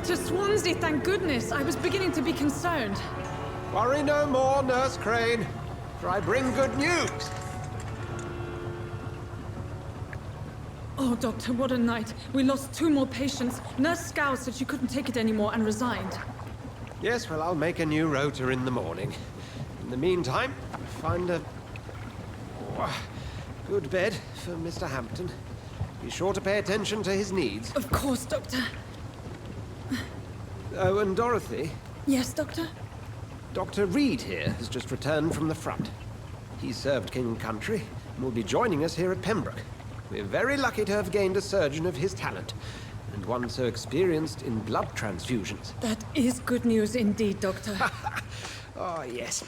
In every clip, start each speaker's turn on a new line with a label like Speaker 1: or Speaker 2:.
Speaker 1: Dr. Swansea, thank goodness. I was beginning to be concerned.
Speaker 2: Worry no more, Nurse Crane, for I bring good news.
Speaker 1: Oh, Doctor, what a night. We lost 2 more patients. Nurse Scow said she couldn't take it anymore and resigned.
Speaker 2: Yes, well, I'll make a new rota in the morning. In the meantime, find a good bed for Mr. Hampton. Be sure to pay attention to his needs.
Speaker 1: Of course, Doctor.
Speaker 2: Oh, and Dorothy?
Speaker 1: Yes, Doctor?
Speaker 2: Dr. Reed here has just returned from the front. He served King Country and will be joining us here at Pembroke. We're very lucky to have gained a surgeon of his talent, and one so experienced in blood transfusions.
Speaker 1: That is good news indeed, Doctor.
Speaker 2: Oh, yes.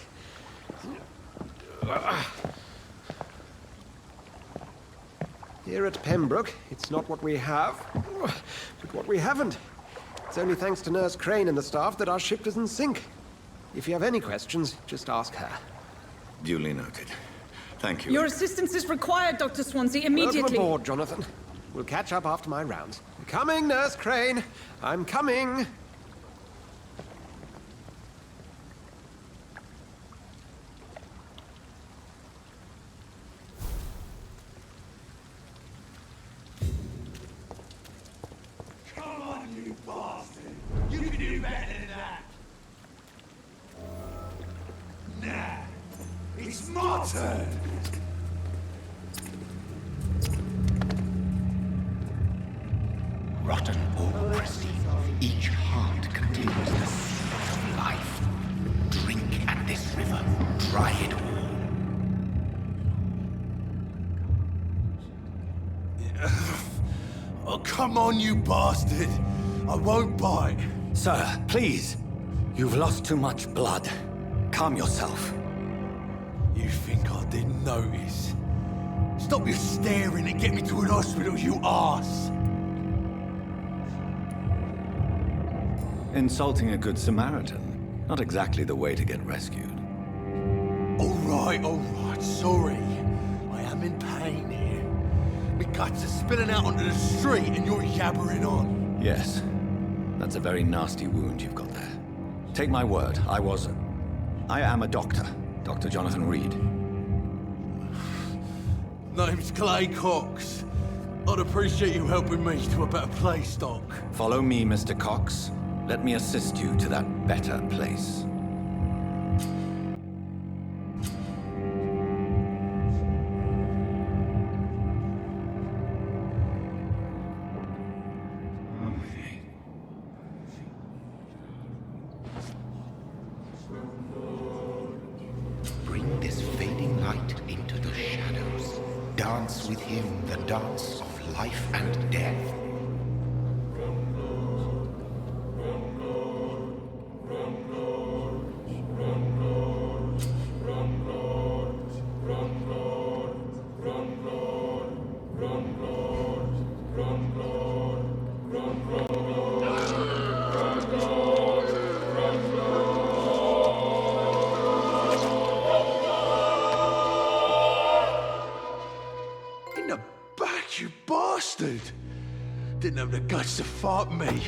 Speaker 2: Here at Pembroke, it's not what we have, but what we haven't. It's only thanks to Nurse Crane and the staff that our ship doesn't sink. If you have any questions, just ask her.
Speaker 3: Duly noted. Thank you.
Speaker 1: Your assistance is required, Dr. Swansea, immediately.
Speaker 2: Welcome aboard, Jonathan. We'll catch up after my rounds. I'm coming, Nurse Crane. I'm coming.
Speaker 4: Come on, you bastard! You can do better than that! Nah, it's my turn!
Speaker 5: Rotten or pristine, each heart contains the seed of life. Drink at this river, try it all.
Speaker 4: Oh, come on, you bastard! I won't bite!
Speaker 6: Sir, please. You've lost too much blood. Calm yourself.
Speaker 4: You think I didn't notice? Stop your staring and get me to an hospital, you arse!
Speaker 6: Insulting a good Samaritan. Not exactly the way to get rescued.
Speaker 4: All right, sorry. I am in pain here. My guts are spilling out onto the street and you're yabbering on.
Speaker 6: Yes. That's a very nasty wound you've got there. Take my word, I am a doctor. Dr. Jonathan Reed.
Speaker 4: Name's Clay Cox. I'd appreciate you helping me to a better place, Doc.
Speaker 6: Follow me, Mr. Cox. Let me assist you to that better place.
Speaker 5: Bring this fading light into the shadows. Dance with him the dance of life and death.
Speaker 4: In the back, you bastard! Didn't have the guts to fight me.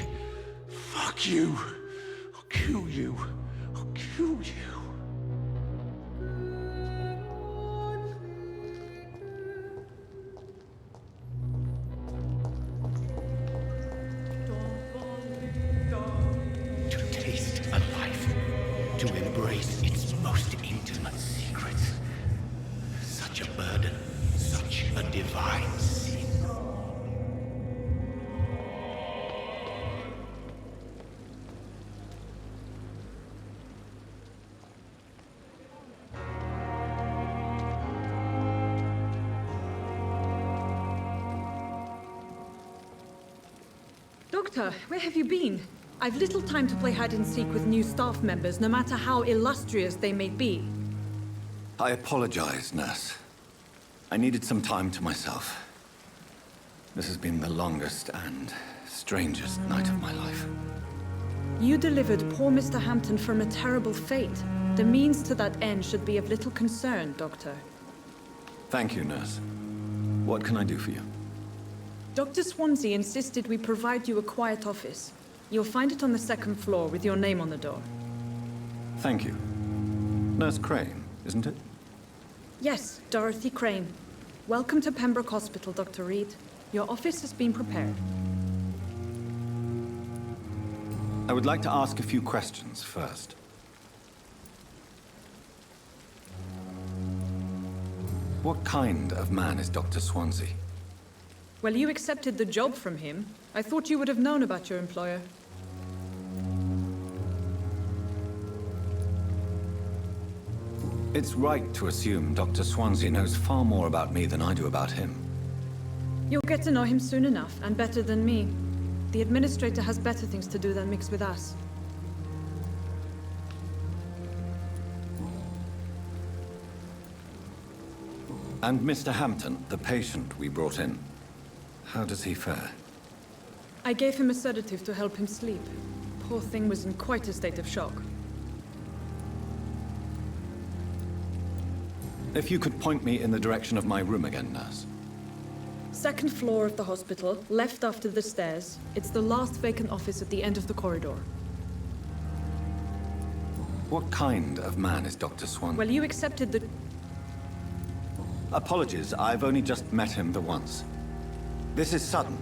Speaker 4: Fuck you. I'll kill you. I'll kill you.
Speaker 5: To taste a life, to embrace its most intimate secrets. Such a burden, such a divine sin.
Speaker 1: Doctor, where have you been? I've little time to play hide-and-seek with new staff members, no matter how illustrious they may be.
Speaker 6: I apologize, nurse. I needed some time to myself. This has been the longest and strangest night of my life.
Speaker 1: You delivered poor Mr. Hampton from a terrible fate. The means to that end should be of little concern, Doctor.
Speaker 6: Thank you, nurse. What can I do for you?
Speaker 1: Dr. Swansea insisted we provide you a quiet office. You'll find it on the second floor with your name on the door.
Speaker 6: Thank you. Nurse Crane, isn't it?
Speaker 1: Yes, Dorothy Crane. Welcome to Pembroke Hospital, Dr. Reed. Your office has been prepared.
Speaker 6: I would like to ask a few questions first. What kind of man is Dr. Swansea?
Speaker 1: Well, you accepted the job from him. I thought you would have known about your employer.
Speaker 6: It's right to assume Dr. Swansea knows far more about me than I do about him.
Speaker 1: You'll get to know him soon enough, and better than me. The administrator has better things to do than mix with us.
Speaker 6: And Mr. Hampton, the patient we brought in, how does he fare?
Speaker 1: I gave him a sedative to help him sleep. Poor thing was in quite a state of shock.
Speaker 6: If you could point me in the direction of my room again, nurse.
Speaker 1: Second floor of the hospital, left after the stairs. It's the last vacant office at the end of the corridor.
Speaker 6: What kind of man is Dr. Swansea?
Speaker 1: Well, you accepted the...
Speaker 6: Apologies, I've only just met him the once. This is sudden.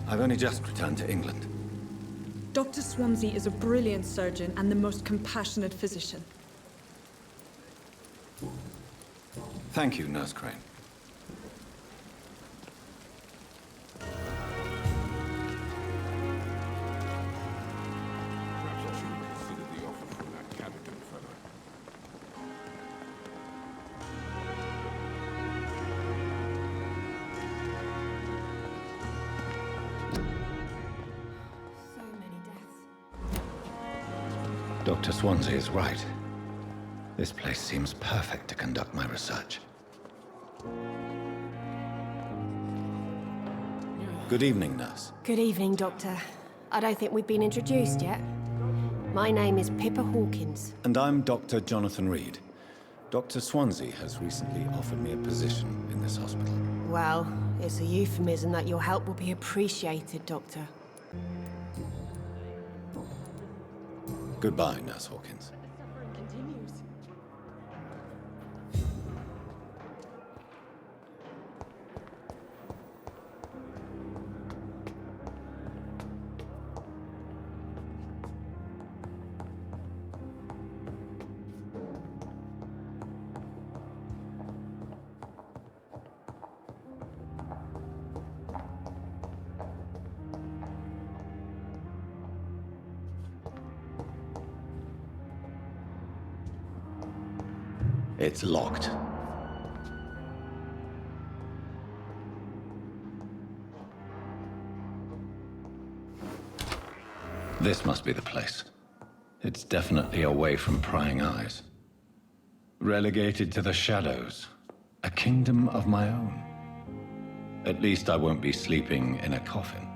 Speaker 6: I've only just returned to England.
Speaker 1: Dr. Swansea is a brilliant surgeon and the most compassionate physician.
Speaker 6: Thank you, Nurse Crane.
Speaker 4: Perhaps I should consider the offer from that captain fellow.
Speaker 7: So many deaths.
Speaker 6: Dr. Swansea is right. This place seems perfect to conduct my research. Good evening, nurse.
Speaker 7: Good evening, Doctor. I don't think we've been introduced yet. My name is Pippa Hawkins.
Speaker 6: And I'm Dr. Jonathan Reed. Dr. Swansea has recently offered me a position in this hospital.
Speaker 7: Well, it's a euphemism that your help will be appreciated, Doctor.
Speaker 6: Goodbye, Nurse Hawkins. It's locked. This must be the place. It's definitely away from prying eyes. Relegated to the shadows. A kingdom of my own. At least I won't be sleeping in a coffin.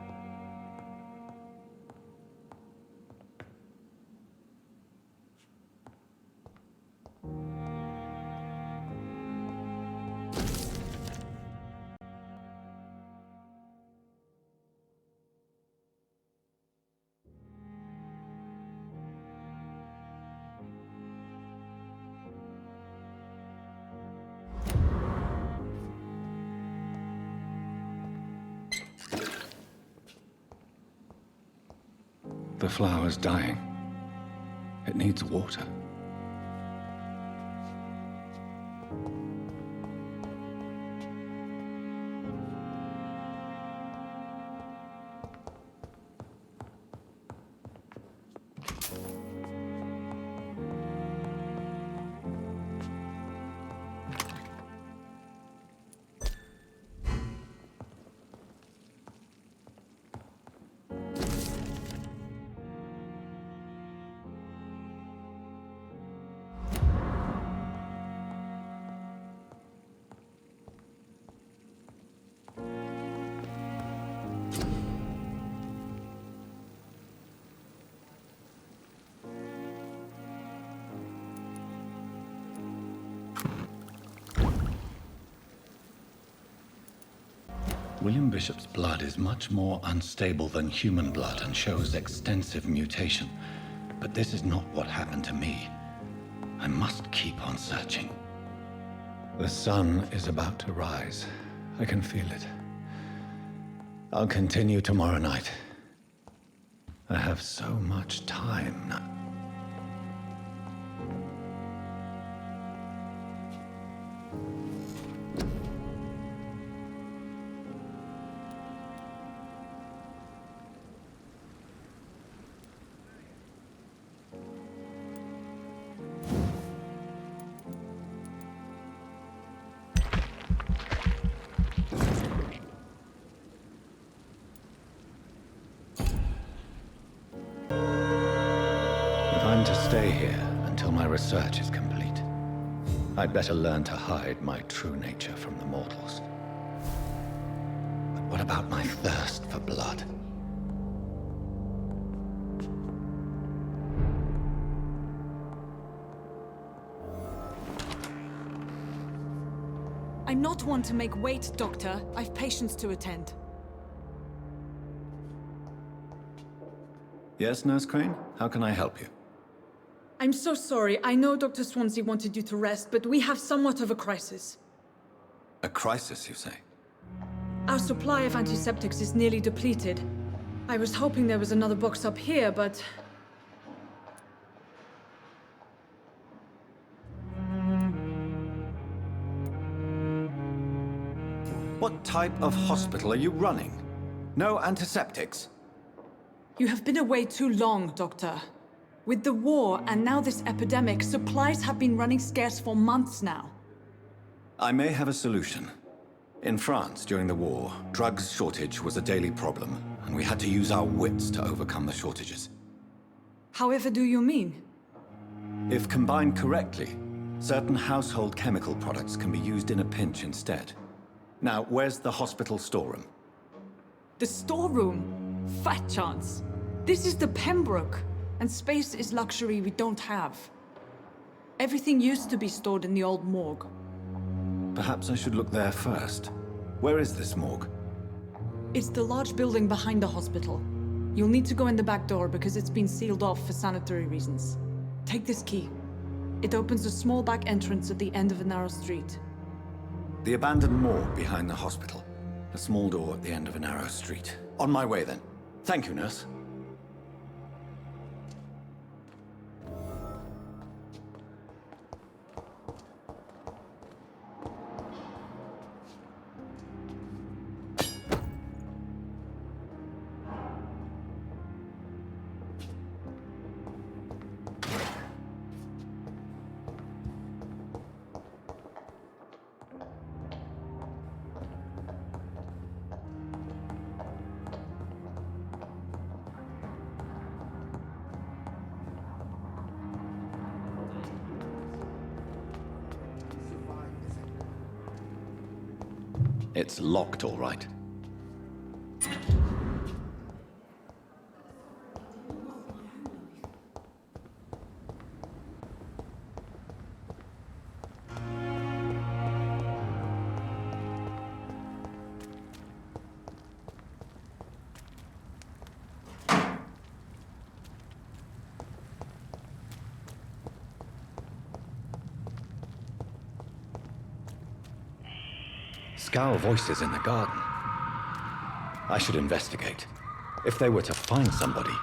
Speaker 6: The flower's dying. It needs water. William Bishop's blood is much more unstable than human blood and shows extensive mutation. But this is not what happened to me. I must keep on searching. The sun is about to rise. I can feel it. I'll continue tomorrow night. I have so much time now. I'm to stay here until my research is complete. I'd better learn to hide my true nature from the mortals. But what about my thirst for blood?
Speaker 1: I'm not one to make wait, Doctor. I've patients to attend.
Speaker 6: Yes, Nurse Crane? How can I help you?
Speaker 1: I'm so sorry. I know Dr. Swansea wanted you to rest, but we have somewhat of a crisis.
Speaker 6: A crisis, you say?
Speaker 1: Our supply of antiseptics is nearly depleted. I was hoping there was another box up here, but...
Speaker 6: What type of hospital are you running? No antiseptics?
Speaker 1: You have been away too long, Doctor. With the war and now this epidemic, supplies have been running scarce for months now.
Speaker 6: I may have a solution. In France, during the war, drugs shortage was a daily problem, and we had to use our wits to overcome the shortages.
Speaker 1: However do you mean?
Speaker 6: If combined correctly, certain household chemical products can be used in a pinch instead. Now, where's the hospital storeroom?
Speaker 1: The storeroom? Fat chance. This is the Pembroke, and space is luxury we don't have. Everything used to be stored in the old morgue.
Speaker 6: Perhaps I should look there first. Where is this morgue?
Speaker 1: It's the large building behind the hospital. You'll need to go in the back door because it's been sealed off for sanitary reasons. Take this key. It opens a small back entrance at the end of a narrow street.
Speaker 6: The abandoned morgue behind the hospital. A small door at the end of a narrow street. On my way then. Thank you, nurse. It's locked, all right. Scowl voices in the garden. I should investigate. If they were to find somebody...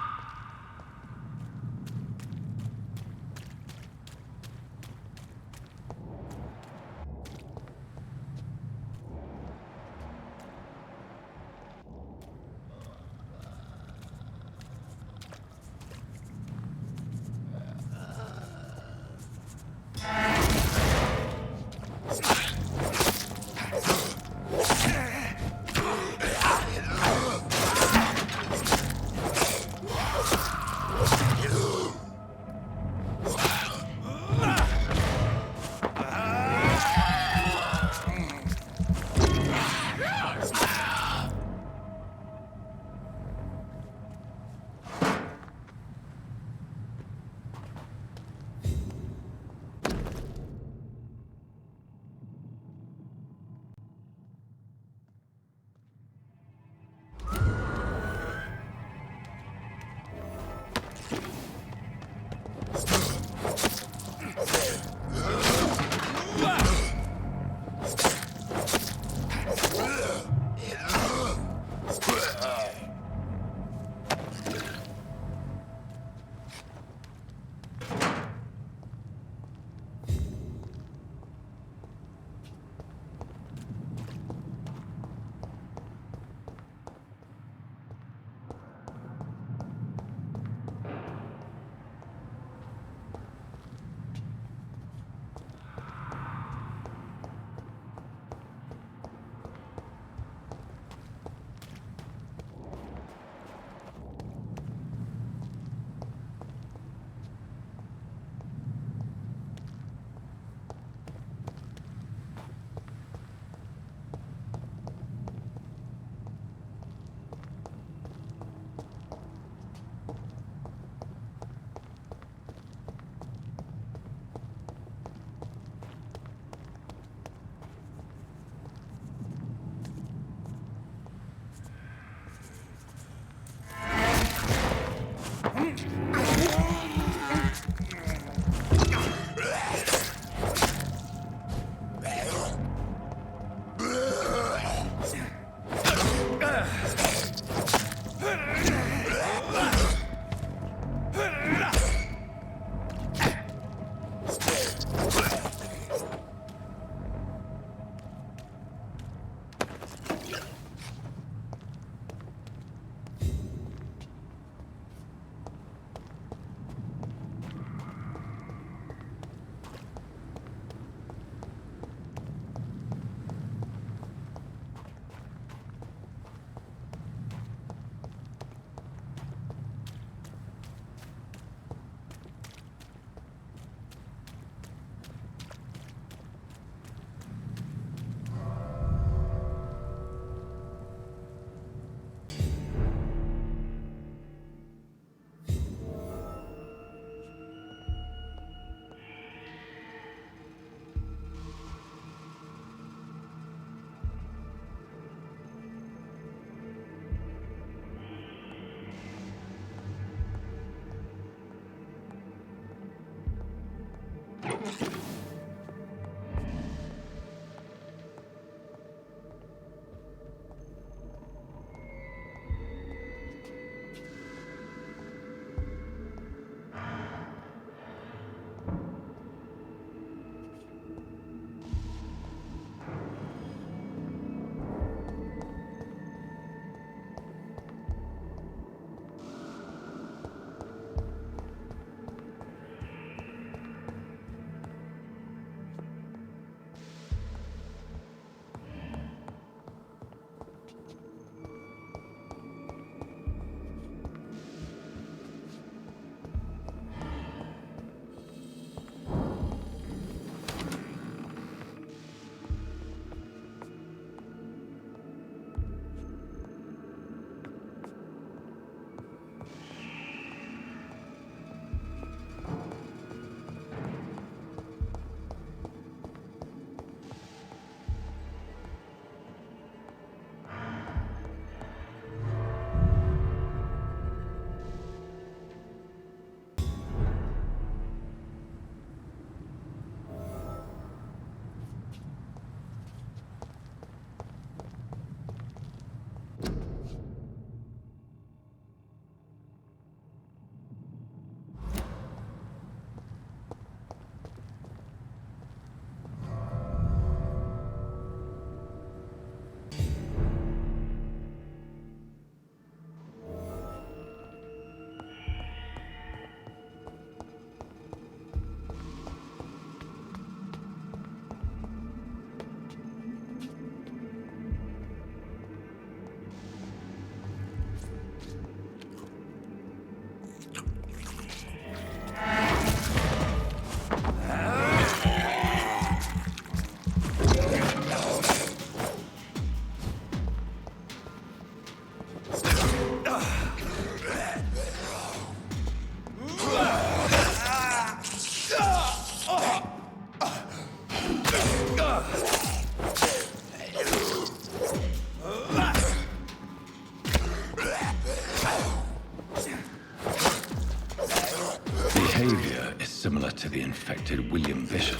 Speaker 6: Similar to the infected William Bishop.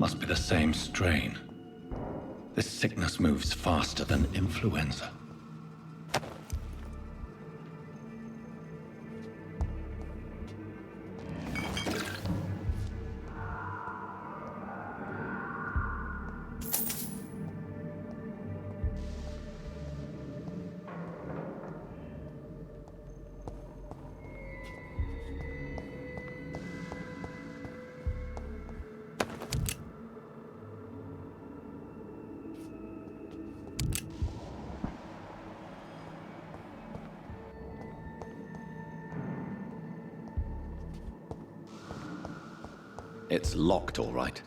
Speaker 6: Must be the same strain. This sickness moves faster than influenza. It's locked, all right.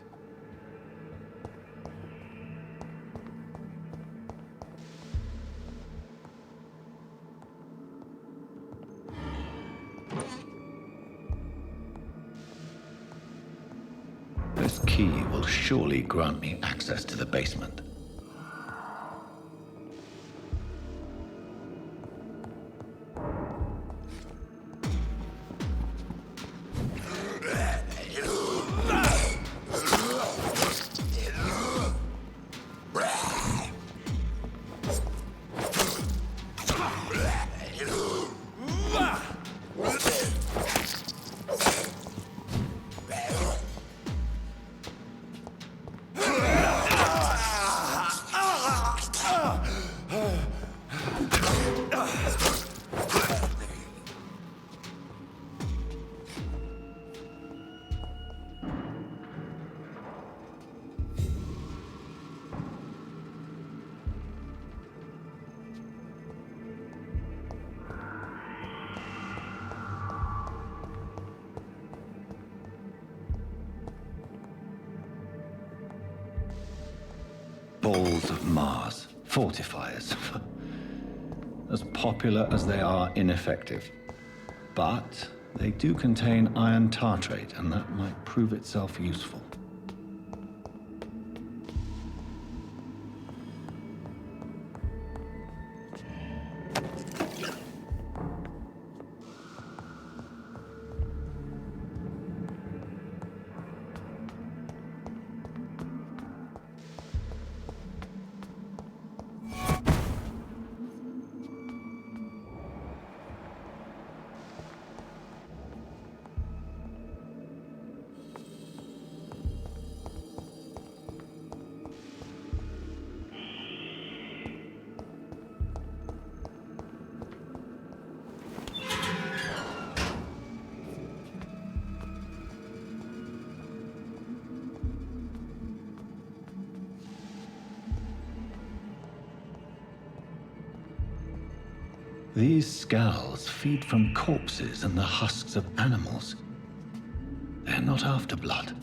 Speaker 6: This key will surely grant me access to the basement. Balls of Mars, fortifiers. As popular as they are ineffective. But they do contain iron tartrate, and that might prove itself useful. These skulls feed from corpses and the husks of animals. They're not after blood.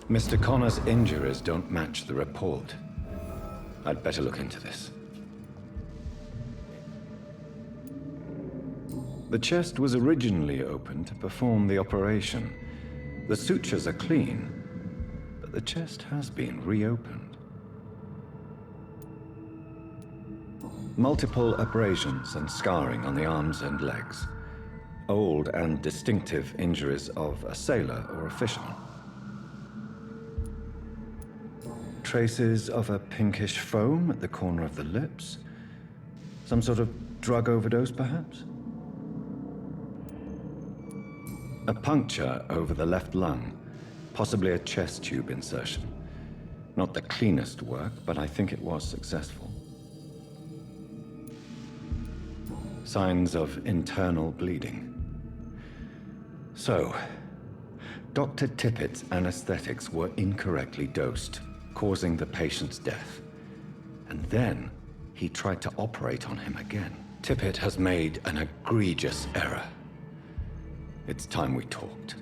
Speaker 6: Mr. Connor's injuries don't match the report. I'd better look into this. The chest was originally opened to perform the operation. The sutures are clean, but the chest has been reopened. Multiple abrasions and scarring on the arms and legs. Old and distinctive injuries of a sailor or a fisherman. Traces of a pinkish foam at the corner of the lips. Some sort of drug overdose, perhaps? A puncture over the left lung, possibly a chest tube insertion. Not the cleanest work, but I think it was successful. Signs of internal bleeding. So, Dr. Tippett's anesthetics were incorrectly dosed, causing the patient's death. And then, he tried to operate on him again. Tippett has made an egregious error. It's time we talked.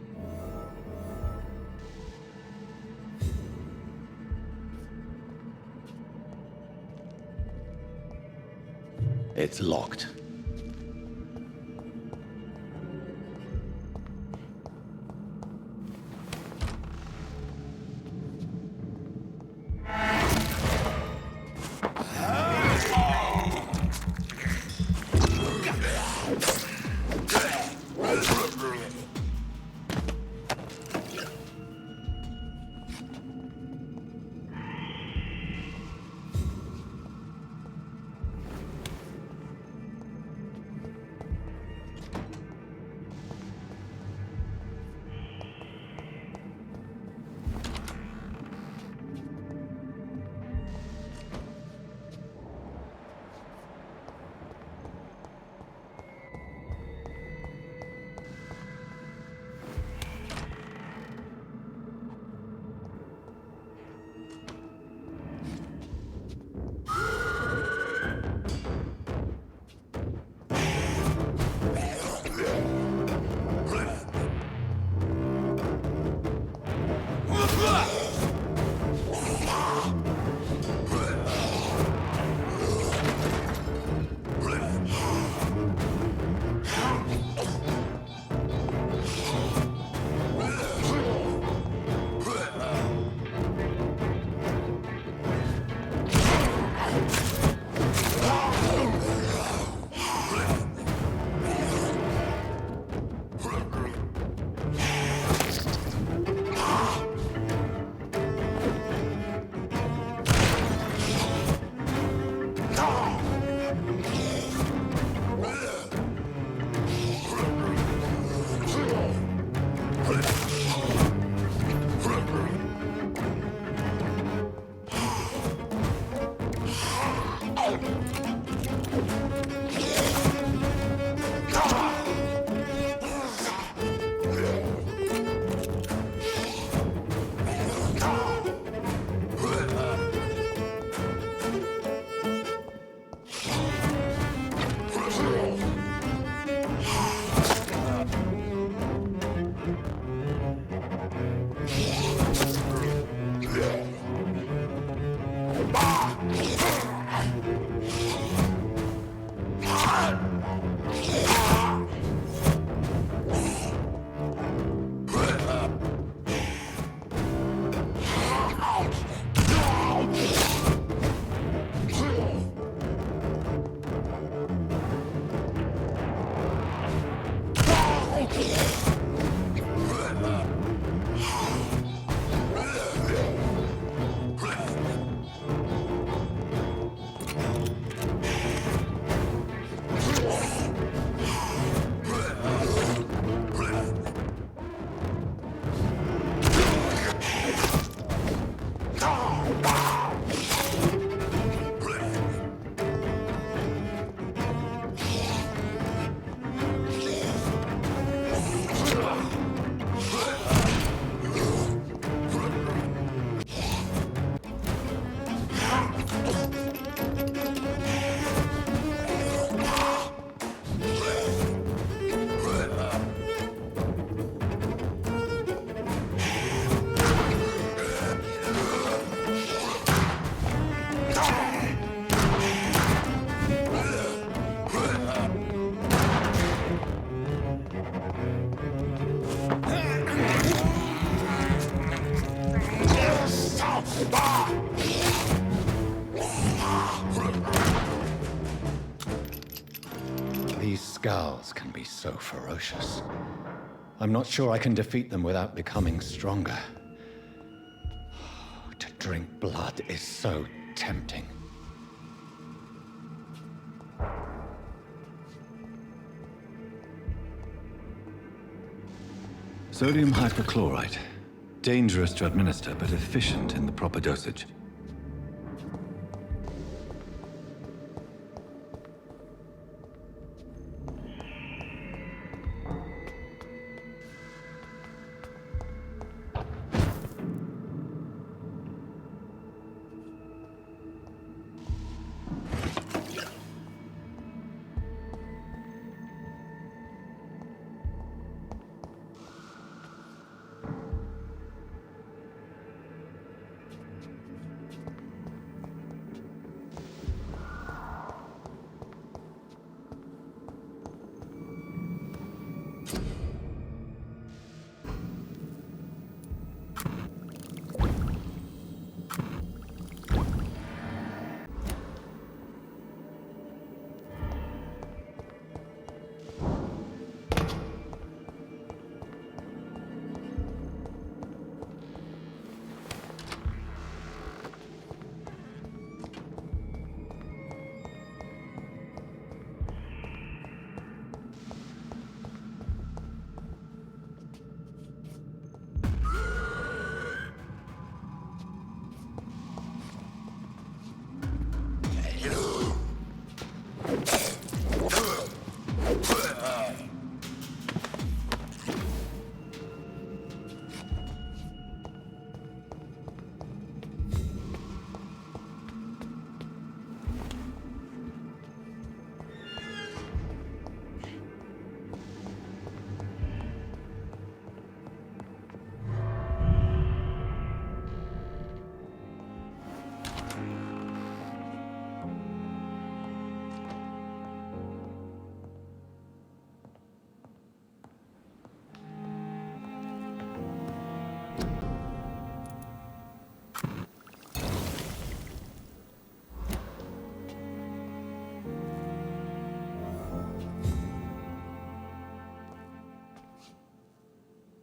Speaker 6: It's locked. These scowls can be so ferocious. I'm not sure I can defeat them without becoming stronger. To drink blood is so tempting. Sodium hypochlorite. Dangerous to administer, but efficient in the proper dosage.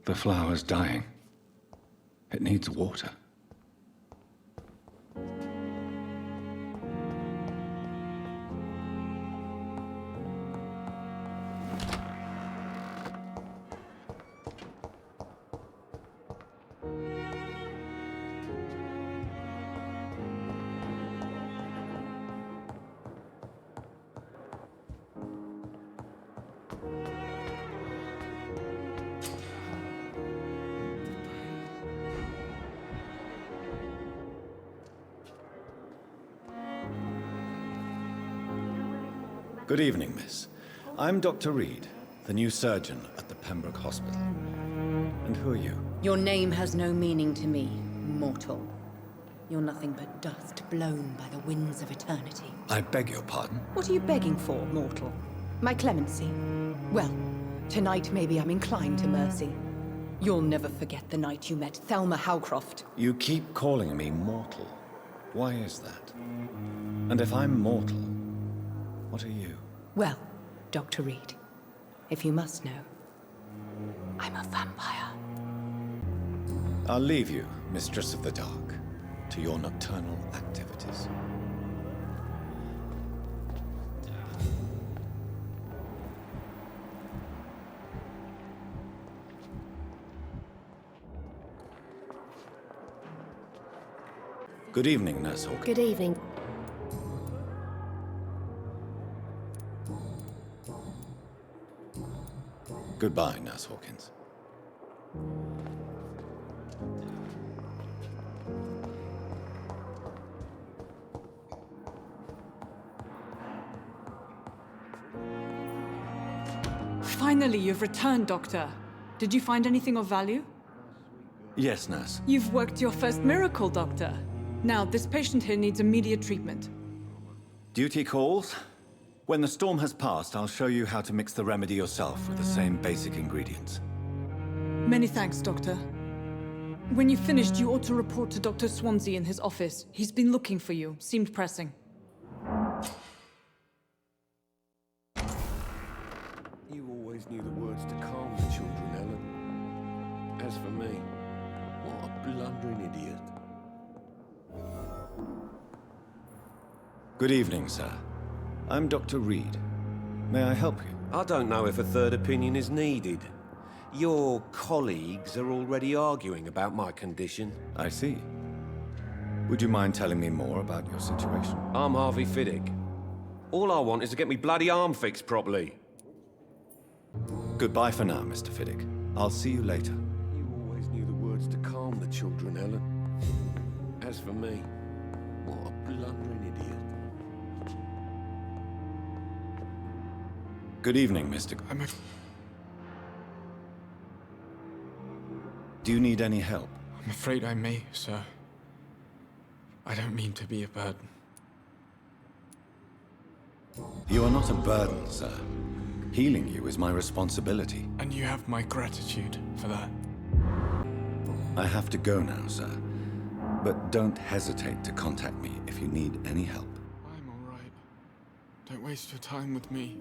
Speaker 6: The flower's dying. It needs water. Good evening, miss. I'm Dr. Reed, the new surgeon at the Pembroke Hospital. And who are you?
Speaker 8: Your name has no meaning to me, mortal. You're nothing but dust blown by the winds of eternity.
Speaker 6: I beg your pardon?
Speaker 8: What are you begging for, mortal? My clemency? Well, tonight maybe I'm inclined to mercy. You'll never forget the night you met Thelma Howcroft.
Speaker 6: You keep calling me mortal. Why is that? And if I'm mortal, what are you?
Speaker 8: Well, Dr. Reed, if you must know, I'm a vampire.
Speaker 6: I'll leave you, Mistress of the Dark, to your nocturnal activities. Good evening, Nurse Hawkins.
Speaker 7: Good evening.
Speaker 6: Goodbye, Nurse Hawkins.
Speaker 1: Finally, you've returned, Doctor. Did you find anything of value?
Speaker 6: Yes, Nurse.
Speaker 1: You've worked your first miracle, Doctor. Now, this patient here needs immediate treatment.
Speaker 6: Duty calls. When the storm has passed, I'll show you how to mix the remedy yourself with the same basic ingredients.
Speaker 1: Many thanks, Doctor. When you've finished, you ought to report to Dr. Swansea in his office. He's been looking for you. Seemed pressing.
Speaker 4: You always knew the words to calm the children, Ellen. As for me, what a blundering idiot.
Speaker 6: Good evening, sir. I'm Dr. Reed. May I help you?
Speaker 9: I don't know if a third opinion is needed. Your colleagues are already arguing about my condition.
Speaker 6: I see. Would you mind telling me more about your situation?
Speaker 9: I'm Harvey Fiddick. All I want is to get me bloody arm fixed properly.
Speaker 6: Goodbye for now, Mr. Fiddick. I'll see you later.
Speaker 9: You always knew the words to calm the children, Ellen. As for me, what a blundering idiot.
Speaker 6: Good evening, Mr. Do you need any help?
Speaker 10: I'm afraid I may, sir. I don't mean to be a burden.
Speaker 6: You are not a burden, sir. Healing you is my responsibility.
Speaker 10: And you have my gratitude for that.
Speaker 6: I have to go now, sir. But don't hesitate to contact me if you need any help.
Speaker 10: I'm all right. Don't waste your time with me.